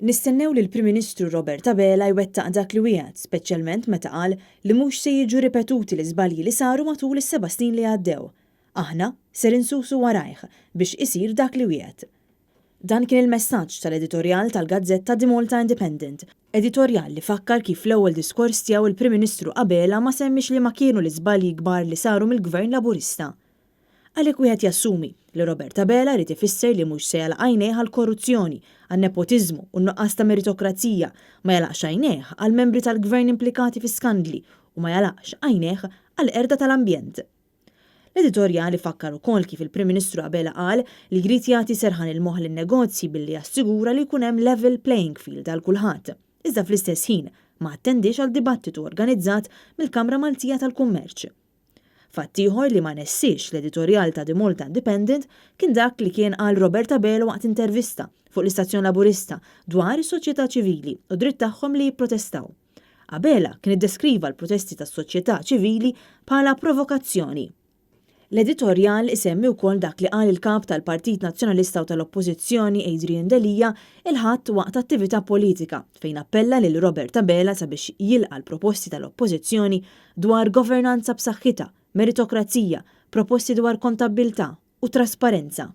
Nistennew li l-Prim Ministru Robert Abela jwettaq dak li wieħed, speċjalment meta qal li mhux se jiġu ripetuti l-iżbalji li saru matul is-7 snin li għaddew. Aħna ser insusu warajh biex isir dak li wieħed. Dan kien il-messaġġ tal-editorjal tal-Gazzetta di Malta Independent, editorjal li fakkar kif l-ewwel diskors tiegħu il-Prim Ministru Abela ma semmix li ma kienu l-iżbalji kbar li saru mill-Gvern Laburista. Għalhekk wieħed jassumi li Robert Abela rid ifisser li mhux se jalaq għajnejh għall-korruzzjoni, għan-nepotiżmu u n-nuqqas ta' meritokrazija, ma jalaqx għajnejh għall-membri tal-Gvern implikati fi skandli u ma jalaqx għajnejh għall-qerda tal-ambjent. L-editorjal ifakkar ukoll kif il-Prim Ministru Abela qal li jrid jagħti serħan il-moħħ lin-negozji billi jassigura li jkun hemm level playing field għal kulħadd. Iżda fl-istess ħin ma attendix għal dibattitu organizzat mill-Kamra Maltija tal-Kummerċ. Fatt ieħor li ma nessiex l-editorjal ta' The Malta Independent kien dak li kien qal Robert Abela waqt intervista fuq l-Istazzjon Laburista dwar is-soċjetà ċivili u dritt tagħhom li jipprotestaw. Abela kien iddeskriva l-protesti tas-soċjetà ċivili bħala provokazzjoni. L-editorjal isemmi wkoll dak li qal il-kap tal-Partit Nazzjonalista u tal-Oppożizzjoni Adrian Delija il-ħadd waqt attività politika fejn appella lil Robert Abela sabiex jilqa' l-proposti tal-Oppożizzjoni dwar governanza b'saħħitha, meritokrazija, proposti dwar kontabilta u trasparenza.